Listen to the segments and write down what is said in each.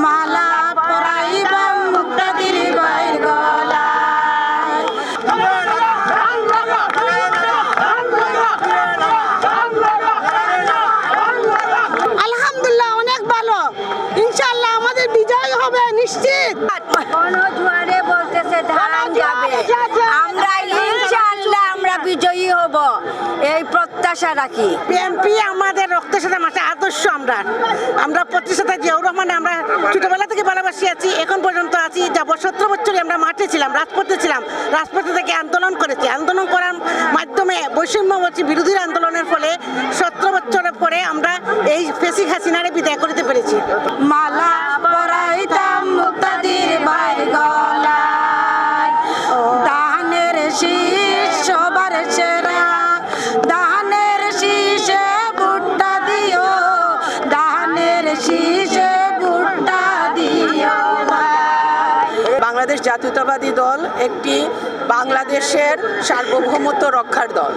মালা পরাইবাম মুক্তাদির বাইর গলায়। আলহামদুলিল্লাহ অনেক ভালো, ইনশাআল্লাহ আমাদের বিজয় হবে নিশ্চিত। জোয়ারে বলতেছে ধান যাবে, আমরা ইনশাআল্লাহ আমরা বিজয়ী হব এই প্রত্যাশা রাখি। বিএনপি আমাদের রক্তের সাথে মাসে আদর্শ। আমরা প্রতিষ্ঠাতা জিয়াউর রহমান আমরা ছোটবেলা থেকে ভালোবাসি আছি, এখন পর্যন্ত আছি। যাব 17 বছরই আমরা মাঠে ছিলাম, রাজপথে ছিলাম, রাজপথে থেকে আন্দোলন করেছি। আন্দোলন করার মাধ্যমে বৈষম্যবর্তী বিরোধীর আন্দোলনের ফলে 17 বছরের পরে আমরা এই ফেসিক হাসিনারে বিদায় করতে পেরেছি। মালা পরাইতাম মুক্তাদির বাইর গলায়, দানের শীষ সবার সেরা, দানের শীষে ভুট্টা দিও, দানের শীষে ভুট্টা দিও। বাংলাদেশ জাতীয়তাবাদী দল একটি বাংলাদেশের সার্বভৌমত্ব রক্ষার দল।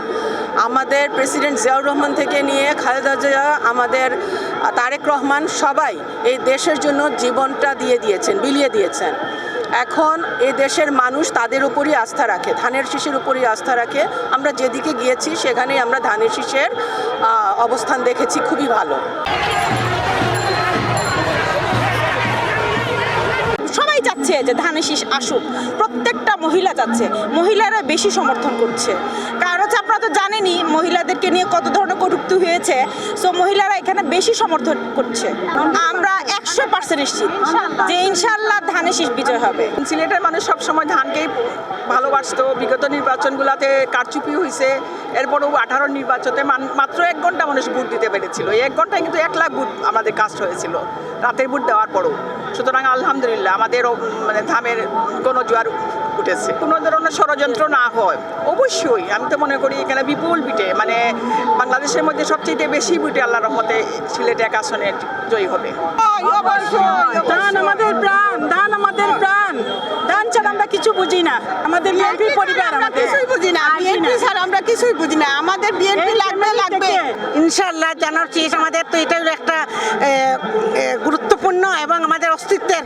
আমাদের প্রেসিডেন্ট জিয়াউর রহমান থেকে নিয়ে খালেদা জিয়া, আমাদের তারেক রহমান, সবাই এই দেশের জন্য জীবনটা দিয়ে দিয়েছেন, বিলিয়ে দিয়েছেন। এখন এই দেশের মানুষ তাদের উপরই আস্থা রাখে, ধানের শীষের উপরই আস্থা রাখে। আমরা যেদিকে গিয়েছি সেখানেই আমরা ধানের শীষের অবস্থান দেখেছি, খুবই ভালো। সবাই চাচ্ছে যে ধানের শীষ আসুক, প্রত্যেকটা মহিলা চাচ্ছে, মহিলারা বেশি সমর্থন করছে। কারণ হচ্ছে আপনারা তো জানেনই মহিলাদেরকে নিয়ে কত ধরনের কটূক্তি হয়েছে, সো মহিলারা এখানে বেশি সমর্থন করছে। আমরা 100% নিশ্চিত যে ইনশাআল্লাহ ধানের শীষ বিজয় হবে। সিলেটের মানুষ সবসময় ধানকেই ভালোবাসতো। বিগত নির্বাচনগুলোতে কারচুপি হয়েছে, এরপরেও 18 নির্বাচনে মাত্র 1 ঘন্টা মানুষ ভোট দিতে পেরেছিল। এই 1 ঘন্টায় কিন্তু 1 লাখ ভোট আমাদের কাস্ট হয়েছিল রাতের ভোট দেওয়ার পরও। সুতরাং আলহামদুলিল্লাহ আমাদের মানে ধামের গণজোয়ার উঠেছে। কোনো ধরনের ষড়যন্ত্র না হয় অবশ্যই আমি তো মনে করি এখানে বিপুল বিটে, মানে বাংলাদেশের মধ্যে সবচেয়ে বেশি বিটে আল্লাহর রহমতে সিলেট 1 আসনে জয়ী হবে। ধান আমাদের প্রাণ, ধান আমাদের প্রাণ, ধান ছাড়া আমরা কিছু বুঝি না। আমাদের বিএনপি পরিবার, আমরা কিছুই বুঝি না। বিএনপি ছাড়া আমরা কিছুই বুঝি না। আমাদের বিএনপি লাগবে ইনশাআল্লাহ জানার শীষ আমাদের তো এটাই একটা গুরুত্বপূর্ণ এবং আমাদের অস্তিত্বের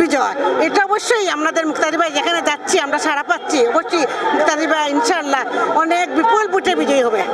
বিজয়। এটা অবশ্যই আমাদের মুক্তাদির ভাই যেখানে যাচ্ছি আমরা সাড়া পাচ্ছি, অবশ্যই মুক্তাদির ভাই ইনশাআল্লাহ অনেক বিপুল ভোটে বিজয়ী হবে।